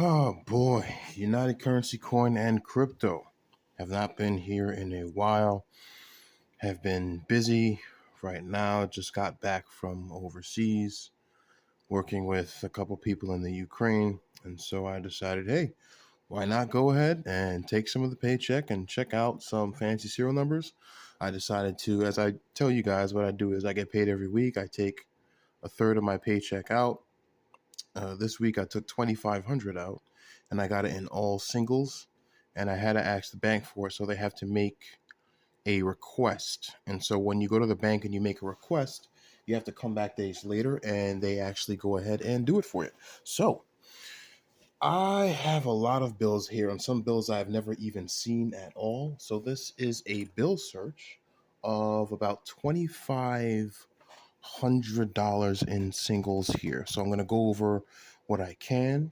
Oh boy, United Currency Coin and crypto have not been here in a while. Have been busy right now. Just got back from overseas working with a couple people in the Ukraine. And so I decided, hey, why not go ahead and take some of the paycheck and check out some fancy serial numbers? I decided to, as I tell you guys, what I do is I get paid every week. I take a third of my paycheck out. This week I took 2,500 out, and I got it in all singles, and I had to ask the bank for it, so they have to make a request. And so when you go to the bank and you make a request, you have to come back days later, and they actually go ahead and do it for you. So I have a lot of bills here, and some bills I've never even seen at all. So this is a bill search of about $2,500 in singles here. So I'm going to go over what I can,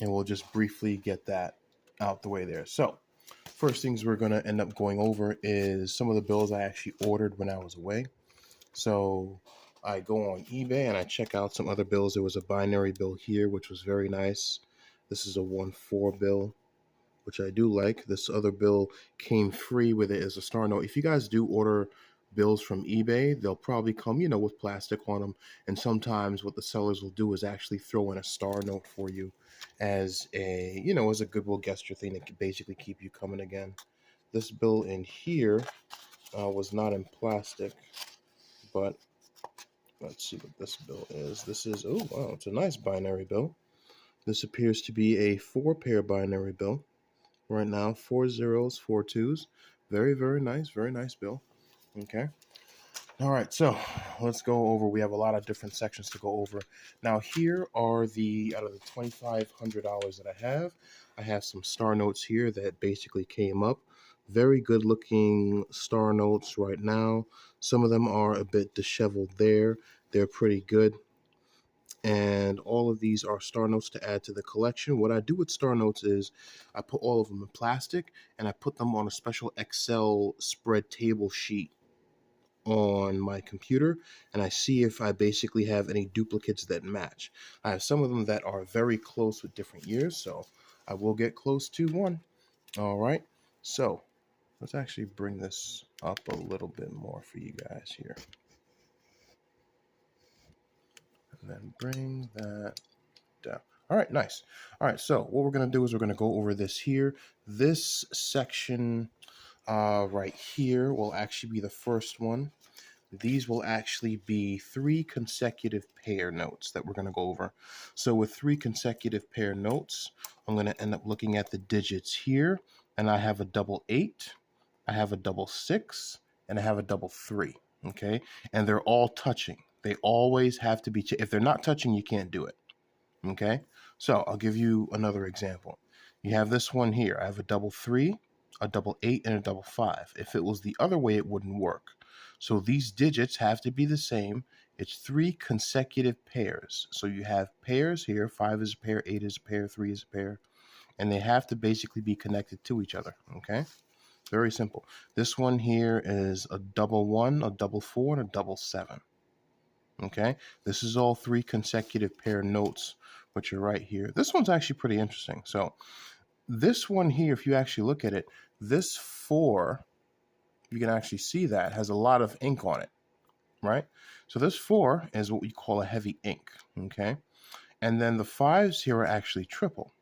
and we'll just briefly get that out the way there. So first things we're going to end up going over is some of the bills I actually ordered when I was away. So I go on eBay and I check out some other bills. There was a binary bill here, which was very nice. This is a 1/4 bill, which I do like. This other bill came free with it as a star note. If you guys do order bills from eBay, they'll probably come, with plastic on them. And sometimes what the sellers will do is actually throw in a star note for you as as a goodwill gesture thing to basically keep you coming again. This bill in here was not in plastic, but let's see what this bill is. This is, oh, wow, it's a nice binary bill. This appears to be a 4-pair binary bill. Right now, 4 zeros, 4 twos. Very, very nice bill. Okay. All right, so let's go over. We have a lot of different sections to go over. Now, here are out of the $2,500 that I have some star notes here that basically came up. Very good looking star notes right now. Some of them are a bit disheveled there. They're pretty good. And all of these are star notes to add to the collection. What I do with star notes is I put all of them in plastic and I put them on a special Excel spread table sheet on my computer, and I see if I basically have any duplicates that match. I have some of them that are very close with different years, so I will get close to one. All right, so let's actually bring this up a little bit more for you guys here. And then bring that down. All right, nice. All right, so what we're going to do is we're going to go over this here. This section right here will actually be the first one. These will actually be 3 consecutive pair notes that we're going to go over. So with 3 consecutive pair notes, I'm going to end up looking at the digits here, and I have a double 8, I have a double 6, and I have a double 3. Okay, and they're all touching. They always have to be. If they're not touching, you can't do it. Okay, so I'll give you another example. You have this one here. I have a double 3, a double 8, and a double 5. If it was the other way, it wouldn't work. So these digits have to be the same. It's 3 consecutive pairs. So you have pairs here. 5 is a pair, 8 is a pair, 3 is a pair. And they have to basically be connected to each other. Okay? Very simple. This one here is a double 1, a double 4, and a double 7. Okay? This is all 3 consecutive pair notes, which are right here. This one's actually pretty interesting. So this one here, if you actually look at it, this 4, you can actually see that has a lot of ink on it, right? So this 4 is what we call a heavy ink, okay? And then the 5s here are actually triple,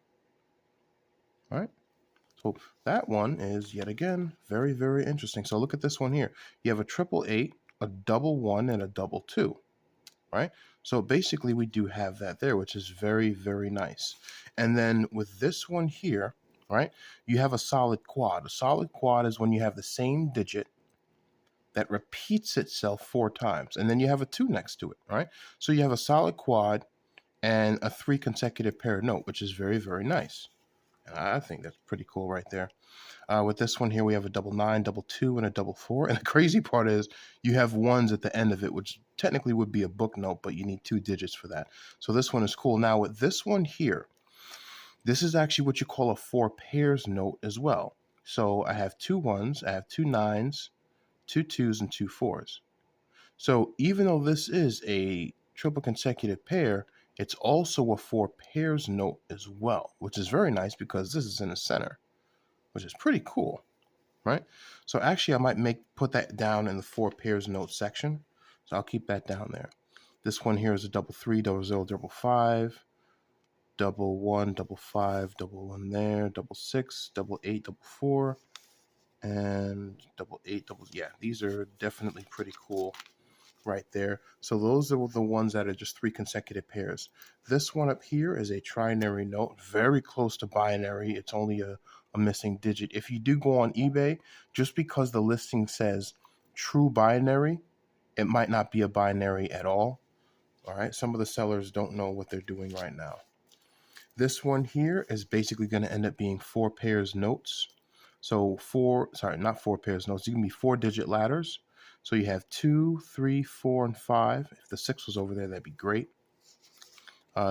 right? So that one is, yet again, very, very interesting. So look at this one here. You have a triple 8, a double 1, and a double 2, right? So basically we do have that there, which is very, very nice. And then with this one here, right, you have a solid quad. A solid quad is when you have the same digit that repeats itself 4 times, and then you have a 2 next to it, right? So you have a solid quad and a 3 consecutive pair note, which is very, very nice. And I think that's pretty cool right there. With this one here, we have a double 9, double 2, and a double 4. And the crazy part is you have ones at the end of it, which technically would be a book note, but you need 2 digits for that. So this one is cool. Now with this one here, this is actually what you call a 4 pairs note as well. So I have 2 1s, I have 2 9s, 2 2s, and 2 4s. So even though this is a triple consecutive pair, It's also a 4 pairs note as well, which is very nice because this is in the center, which is pretty cool, right? So actually I might put that down in the 4 pairs note section. So I'll keep that down there. This one here is a double 3, double 0, double 5, double 1, double 5, double 1 there, double 6, double 8, double 4, and double 8, double, yeah, these are definitely pretty cool right there. So those are the ones that are just 3 consecutive pairs. This one up here is a trinary note, very close to binary. It's only a missing digit. If you do go on eBay, just because the listing says true binary, it might not be a binary at all. All right, some of the sellers don't know what they're doing right now. This one here is basically going to end up being 4 pairs notes. So not 4 pairs notes. You can be 4-digit ladders. So you have 2, 3, 4, and 5. If the 6 was over there, that'd be great.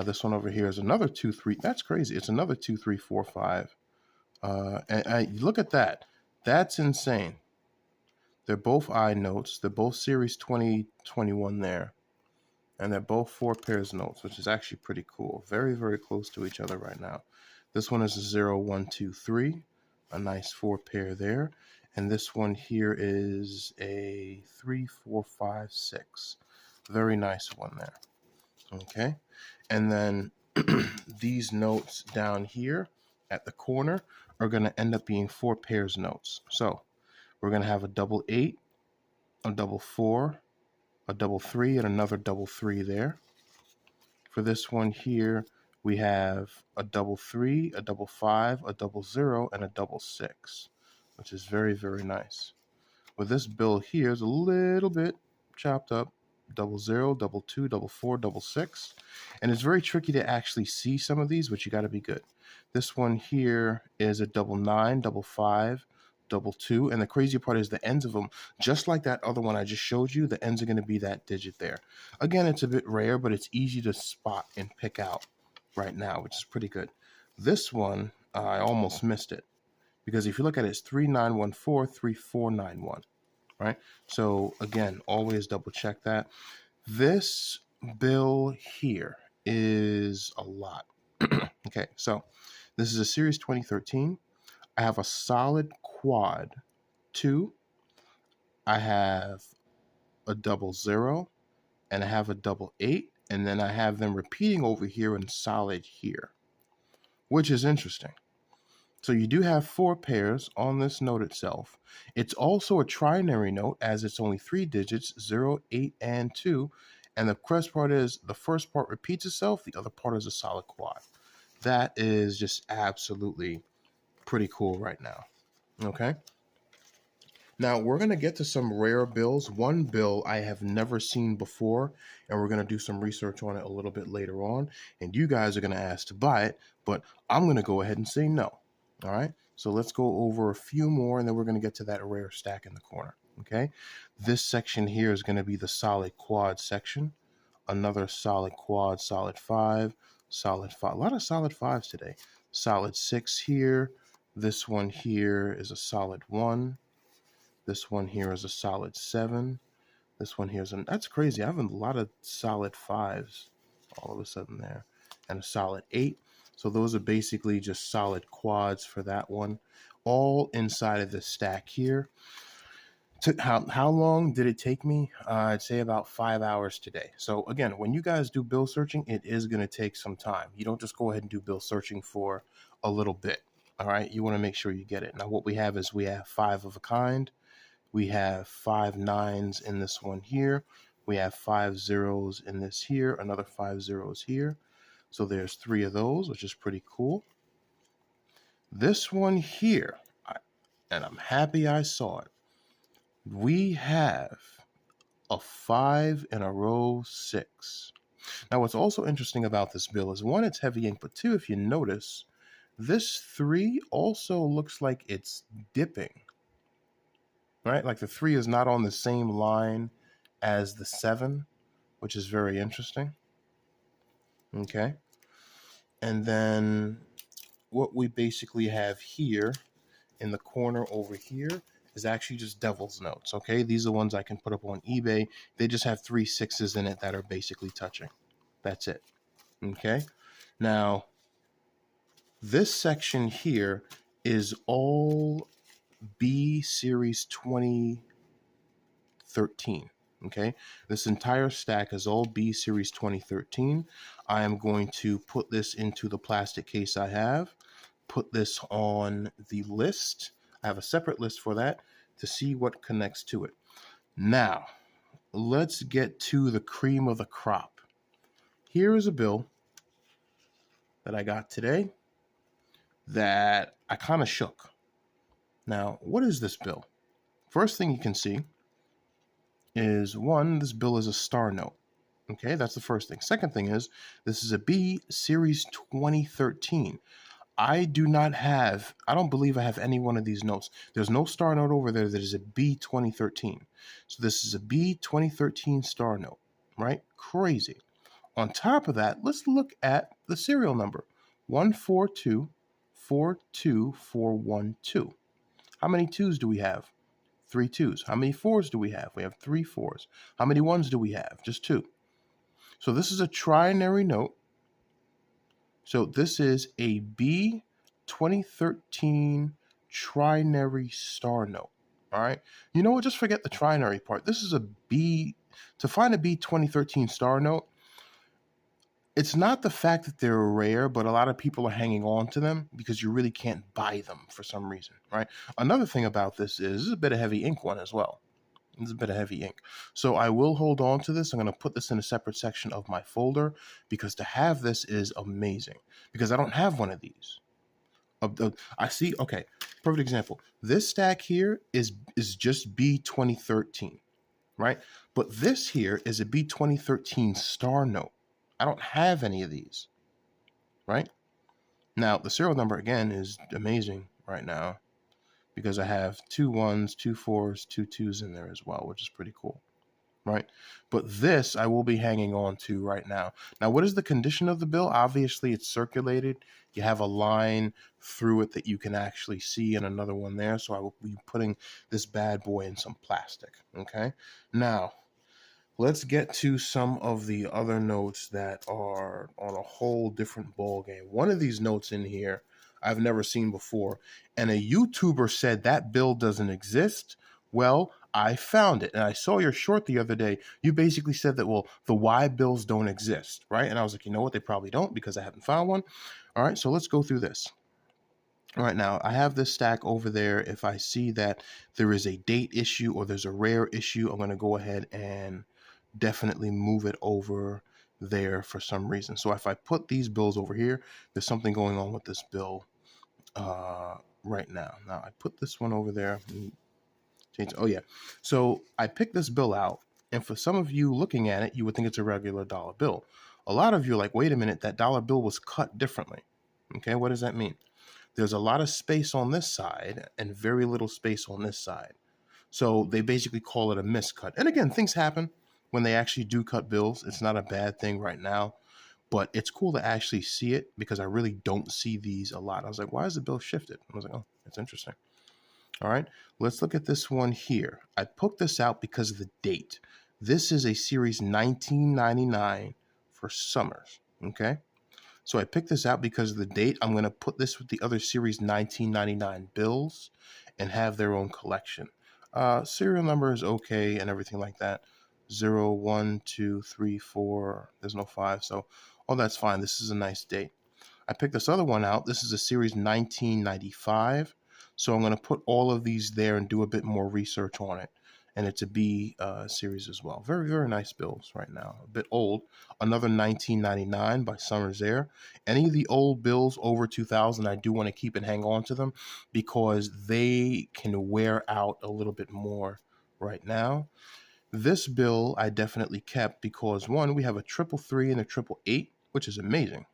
This one over here is another 2, 3. That's crazy. It's another 2, 3, 4, 5. And look at that. That's insane. They're both I notes. They're both series 2021 there. And they're both 4 pairs notes, which is actually pretty cool. Very, very close to each other right now. This one is a 0, 1, 2, 3. A nice 4 pair there. And this one here is a 3, 4, 5, 6. Very nice one there. Okay. And then these notes down here at the corner are going to end up being 4 pairs notes. So we're going to have a double 8, a double 4, a double 3, and another double 3 there. For this one here, we have a double 3, a double 5, a double 0, and a double 6, which is very, very nice. With this bill here is a little bit chopped up. Double 0, double 2, double 4, double 6. And it's very tricky to actually see some of these, but you got to be good. This one here is a double 9, double 5, double 2. And the crazy part is the ends of them, just like that other one I just showed you, the ends are going to be that digit there. Again, it's a bit rare, but it's easy to spot and pick out right now, which is pretty good. This one, I almost missed it. Because if you look at it, it's 3914, 3491. Right? So again, always double check that. This bill here is a lot. Okay, so this is a series 2013. I have a solid quad 2. I have a double 0, and I have a double 8, and then I have them repeating over here in solid here, which is interesting. So you do have 4 pairs on this note itself. It's also a trinary note as it's only 3 digits, 0, 8, and 2. And the best part is the first part repeats itself. The other part is a solid quad. That is just absolutely pretty cool right now. Okay. Now we're going to get to some rare bills. One bill I have never seen before, and we're going to do some research on it a little bit later on. And you guys are going to ask to buy it, but I'm going to go ahead and say no. All right, so let's go over a few more, and then we're going to get to that rare stack in the corner. Okay, this section here is going to be the solid quad section. Another solid quad, solid 5, solid 5. A lot of solid 5s today. Solid 6 here. This one here is a solid 1. This one here is a solid 7. This one here is that's crazy. I have a lot of solid 5s all of a sudden there, and a solid 8. So those are basically just solid quads for that one, all inside of this stack here. How long did it take me? I'd say about 5 hours today. So again, when you guys do bill searching, it is going to take some time. You don't just go ahead and do bill searching for a little bit. All right, you want to make sure you get it. Now what we have is we have 5 of a kind. We have 5 9s in this one here. We have 5 zeros in this here, another 5 zeros here. So there's 3 of those, which is pretty cool. This one here, and I'm happy I saw it. We have a 5 in a row 6. Now, what's also interesting about this bill is 1, it's heavy ink, but 2, if you notice, this 3 also looks like it's dipping. Right? Like the 3 is not on the same line as the 7, which is very interesting. Okay. And then what we basically have here in the corner over here is actually just devil's notes. Okay. These are ones I can put up on eBay. They just have 3 6s in it that are basically touching. That's it. Okay. Now, this section here is all B Series 2013. Okay. This entire stack is all B Series 2013. I am going to put this into the plastic case I have, put this on the list. I have a separate list for that to see what connects to it. Now, let's get to the cream of the crop. Here is a bill that I got today that I kind of shook. Now, what is this bill? First thing you can see is, one, this bill is a star note. Okay, that's the first thing. Second thing is, this is a B Series 2013. I don't believe I have any one of these notes. There's no star note over there that is a B 2013. So this is a B 2013 star note, right? Crazy. On top of that, let's look at the serial number, 142-42412. How many twos do we have? 3 twos. How many fours do we have? We have 3 fours. How many ones do we have? Just 2. So this is a trinary note. So this is a B 2013 trinary star note. All right. You know what? Just forget the trinary part. This is a B. To find a B 2013 star note, it's not the fact that they're rare, but a lot of people are hanging on to them because you really can't buy them for some reason, right? Another thing about this is a bit of heavy ink one as well. It's a bit of heavy ink. So I will hold on to this. I'm going to put this in a separate section of my folder because to have this is amazing because I don't have one of these. I see, okay, perfect example. This stack here is just B 2013, right? But this here is a B 2013 star note. I don't have any of these, right? Now, the serial number, again, is amazing right now because I have 2 1s, 2 4s, 2 2s in there as well, which is pretty cool, right? But this I will be hanging on to right now. Now, what is the condition of the bill? Obviously, it's circulated. You have a line through it that you can actually see and another one there. So I will be putting this bad boy in some plastic, okay? Now, let's get to some of the other notes that are on a whole different ball game. One of these notes in here I've never seen before, and a YouTuber said that bill doesn't exist. Well, I found it, and I saw your short the other day. You basically said that, well, the Y bills don't exist, right? And I was like, you know what? They probably don't because I haven't found one. All right, so let's go through this. All right, now I have this stack over there. If I see that there is a date issue or there's a rare issue, I'm going to go ahead and definitely move it over there for some reason. So if I put these bills over here, there's something going on with this bill right now. Now I put this one over there. Oh yeah. So I picked this bill out, and for some of you looking at it, you would think it's a regular dollar bill. A lot of you are like, wait a minute, that dollar bill was cut differently. Okay, what does that mean? There's a lot of space on this side and very little space on this side. So they basically call it a miscut. And again, things happen when they actually do cut bills. It's not a bad thing right now, but it's cool to actually see it because I really don't see these a lot. I was like, why is the bill shifted? I was like, oh, that's interesting. All right, let's look at this one here. I put this out because of the date. This is a series 1999 for Summers, okay? So I picked this out because of the date. I'm going to put this with the other series 1999 bills and have their own collection. Serial number is okay and everything like that. 0, 1, 2, 3, 4. There's no 5. So, oh, that's fine. This is a nice date. I picked this other one out. This is a series 1995. So I'm going to put all of these there and do a bit more research on it. And it's a B series as well. Very, very nice bills right now. A bit old. Another 1999 by Summers Air. Any of the old bills over 2000, I do want to keep and hang on to them because they can wear out a little bit more right now. This bill I definitely kept because, one, we have a 333 and a 888, which is amazing.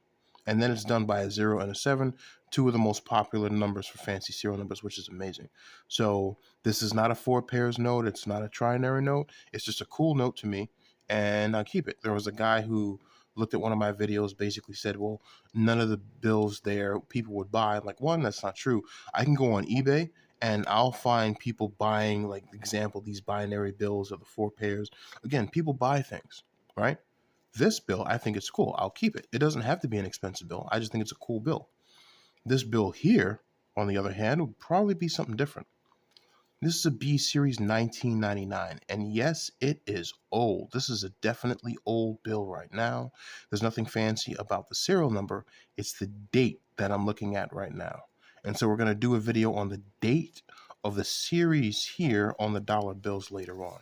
And then it's done by a 0 and a 7, two of the most popular numbers for fancy serial numbers, which is amazing. So this is not a 4 pairs note. It's not a trinary note. It's just a cool note to me, and I keep it. There was a guy who looked at one of my videos, basically said, well, none of the bills there people would buy. I'm like, one, that's not true. I can go on eBay, and I'll find people buying, like, example, these binary bills of the 4 pairs. Again, people buy things, right? This bill, I think it's cool. I'll keep it. It doesn't have to be an expensive bill. I just think it's a cool bill. This bill here, on the other hand, would probably be something different. This is a B Series 1999, and yes, it is old. This is a definitely old bill right now. There's nothing fancy about the serial number. It's the date that I'm looking at right now. And so we're going to do a video on the date of the series here on the dollar bills later on.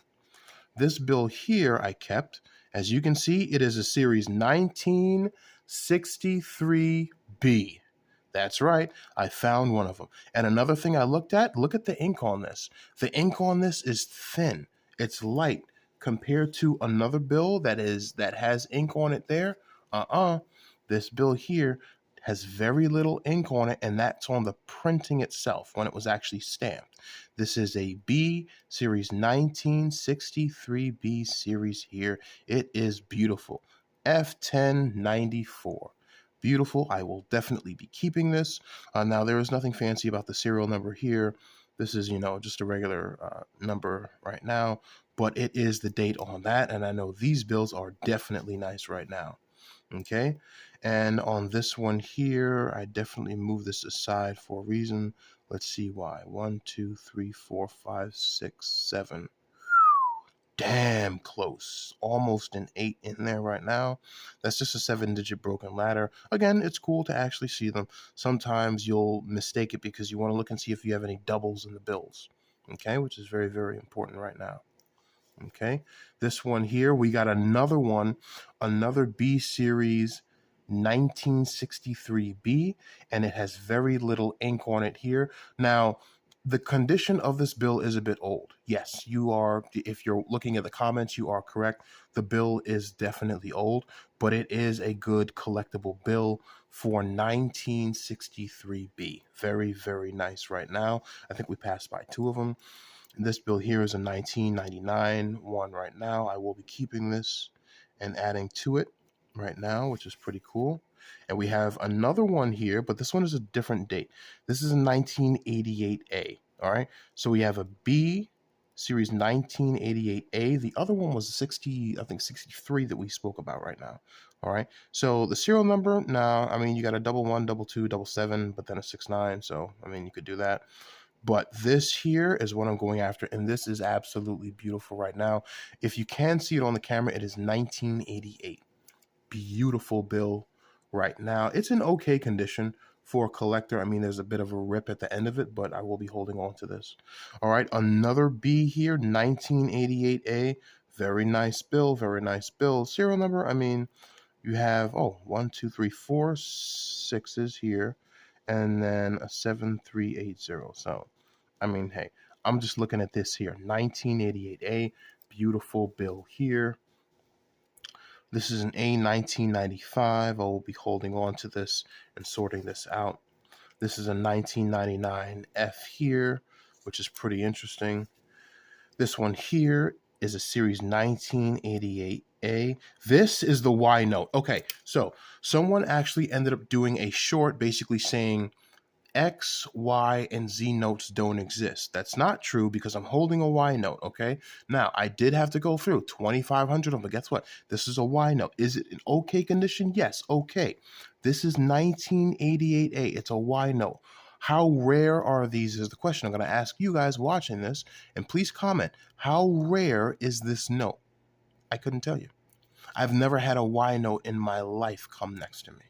This bill here I kept. As you can see, it is a series 1963B. That's right, I found one of them. And another thing I looked at, look at the ink on this. The ink on this is thin. It's light compared to another bill that has ink on it there. This bill here has very little ink on it, and that's on the printing itself when it was actually stamped. This is a B Series 1963B series here. It is beautiful. F1094. Beautiful. I will definitely be keeping this. Now, there is nothing fancy about the serial number here. This is, just a regular number right now, but it is the date on that, and I know these bills are definitely nice right now. Okay, and on this one here, I definitely move this aside for a reason. Let's see why. 1, 2, 3, 4, 5, 6, 7. Damn close. Almost an 8 in there right now. That's just a 7-digit broken ladder. Again, it's cool to actually see them. Sometimes you'll mistake it because you want to look and see if you have any doubles in the bills. Okay, which is very, very important right now. Okay, this one here, we got another one, another B Series 1963B, and it has very little ink on it here. Now, the condition of this bill is a bit old. Yes, you are, if you're looking at the comments, you are correct. The bill is definitely old, but it is a good collectible bill for 1963B. Very, very nice right now. I think we passed by 2 of them. This bill here is a 1999 one right now. I will be keeping this and adding to it right now, which is pretty cool. And we have another one here, but this one is a different date. This is a 1988A. All right. So we have a B Series 1988A. The other one was 63 that we spoke about right now. All right. So the serial number now, I mean, you got a 11, 22, 77, but then a 69. So, I mean, you could do that. But this here is what I'm going after, and this is absolutely beautiful right now. If you can see it on the camera, it is 1988. Beautiful bill right now. It's in okay condition for a collector. I mean, there's a bit of a rip at the end of it, but I will be holding on to this. All right, another B here, 1988A. Very nice bill, very nice bill. Serial number, I mean, you have, 1, 2, 3, 4 6s here, and then a 7380. So, I mean, hey, I'm just looking at this here, 1988A, beautiful bill here. This is an A 1995. I will be holding on to this and sorting this out. This is a 1999 F here, which is pretty interesting. This one here is a series 1988A. This is the Y note. Okay, so someone actually ended up doing a short basically saying X, Y, and Z notes don't exist. That's not true because I'm holding a Y note, okay? Now, I did have to go through 2,500 of them, but guess what? This is a Y note. Is it in okay condition? Yes, okay. This is 1988A. It's a Y note. How rare are these is the question I'm going to ask you guys watching this, and please comment. How rare is this note? I couldn't tell you. I've never had a Y note in my life come next to me.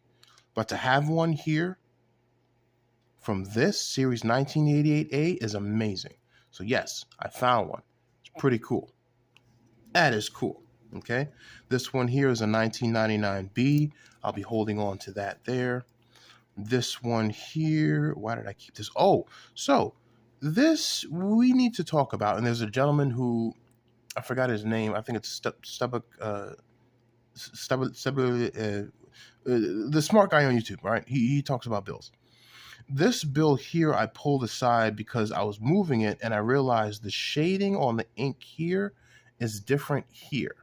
But to have one here from this series 1988A is amazing. So yes, I found one. It's pretty cool. That is cool. Okay. This one here is a 1999B. I'll be holding on to that there. This one here, why did I keep this? Oh, so this we need to talk about. And there's a gentleman who, I forgot his name. I think it's the smart guy on YouTube, right? He talks about bills. This bill here, I pulled aside because I was moving it and I realized the shading on the ink here is different here,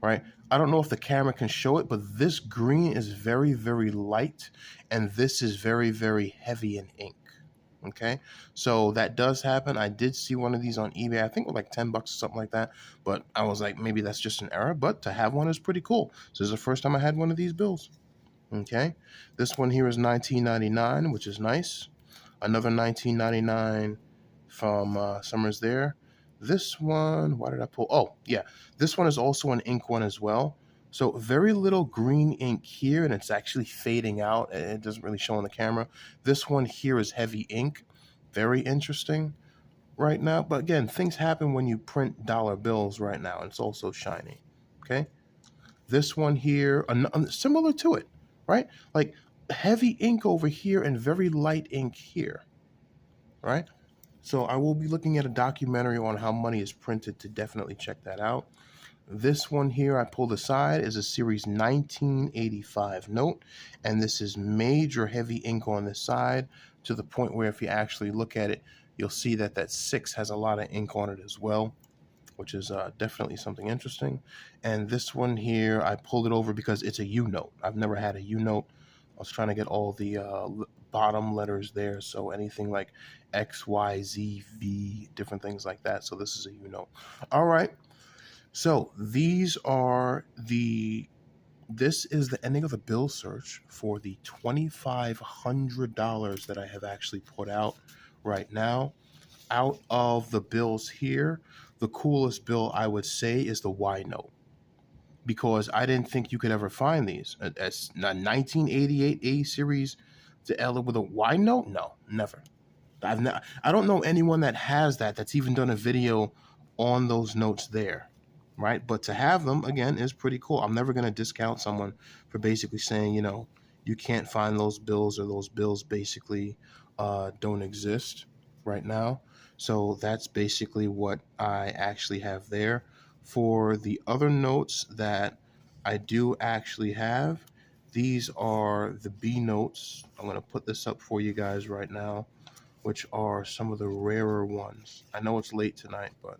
right? I don't know if the camera can show it, but this green is very, very light and this is very, very heavy in ink. Okay, so that does happen. I did see one of these on eBay, I think with like $10 or something like that, but I was like, maybe that's just an error, but to have one is pretty cool. So this is the first time I had one of these bills. Okay, this one here is 1999, which is nice. Another 1999 from Summers there. This one, why did I pull? Oh, yeah. This one is also an ink one as well. So very little green ink here, and it's actually fading out. It doesn't really show on the camera. This one here is heavy ink. Very interesting right now. But again, things happen when you print dollar bills right now. And it's also shiny. Okay. This one here, similar to it, right? Like heavy ink over here and very light ink here, right? So I will be looking at a documentary on how money is printed to definitely check that out. This one here I pulled aside is a series 1985 note, and this is major heavy ink on this side to the point where if you actually look at it, you'll see that that 6 has a lot of ink on it as well, which is definitely something interesting. And this one here, I pulled it over because it's a U note. I've never had a U note. I was trying to get all the bottom letters there, so anything like X, Y, Z, V, different things like that. So this is a U note. All right. So these are this is the ending of the bill search for the $2,500 that I have actually put out right now. Out of the bills here, the coolest bill I would say is the Y note, because I didn't think you could ever find these. As a 1988 A series to Ella with a Y note? No, never. I don't know anyone that has that that's even done a video on those notes there, right? But to have them again is pretty cool. I'm never going to discount someone for basically saying, you know, you can't find those bills, or those bills basically don't exist right now. So that's basically what I actually have there. For the other notes that I do actually have, these are the B notes. I'm going to put this up for you guys right now, which are some of the rarer ones. I know it's late tonight, but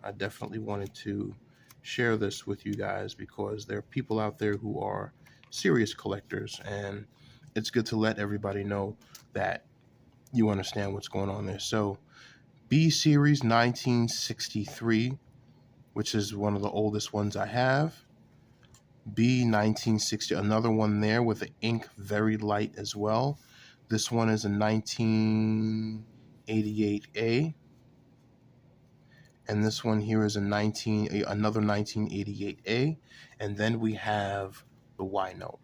I definitely wanted to share this with you guys because there are people out there who are serious collectors, and it's good to let everybody know that you understand what's going on there. So B series 1963, which is one of the oldest ones I have. B 1960, another one there with the ink very light as well. This one is a 1988A. And this one here is another 1988A. And then we have the Y note.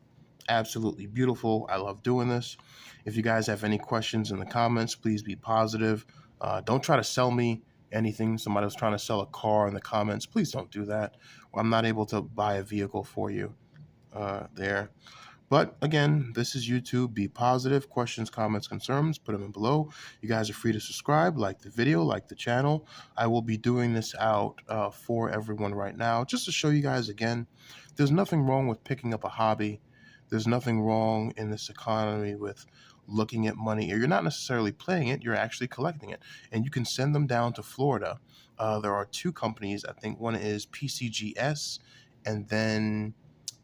Absolutely beautiful. I love doing this. If you guys have any questions in the comments, please be positive. Don't try to sell me anything. Somebody was trying to sell a car in the comments. Please don't do that. I'm not able to buy a vehicle for you there. But again, this is YouTube. Be positive. Questions, comments, concerns, put them in below. You guys are free to subscribe, like the video, like the channel. I will be doing this out for everyone right now, just to show you guys again, there's nothing wrong with picking up a hobby. There's nothing wrong in this economy with looking at money. You're not necessarily playing it, you're actually collecting it. And you can send them down to Florida. There are 2 companies. I think one is PCGS and then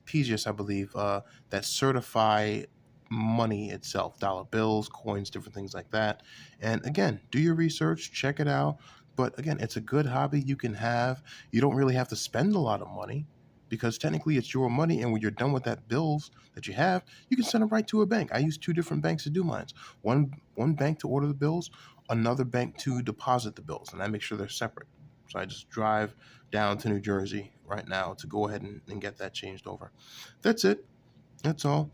PGS, I believe, that certify money itself, dollar bills, coins, different things like that. And again, do your research, check it out. But again, it's a good hobby you can have. You don't really have to spend a lot of money because technically it's your money. And when you're done with that bills that you have, you can send them right to a bank. I use 2 different banks to do mine. One bank to order the bills, another bank to deposit the bills. And I make sure they're separate. So I just drive down to New Jersey right now to go ahead and get that changed over. That's it. That's all.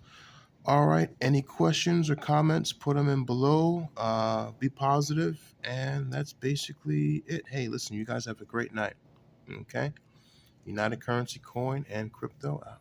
All right. Any questions or comments, put them in below. Be positive. And that's basically it. Hey, listen, you guys have a great night. Okay. United Currency Coin and Crypto out.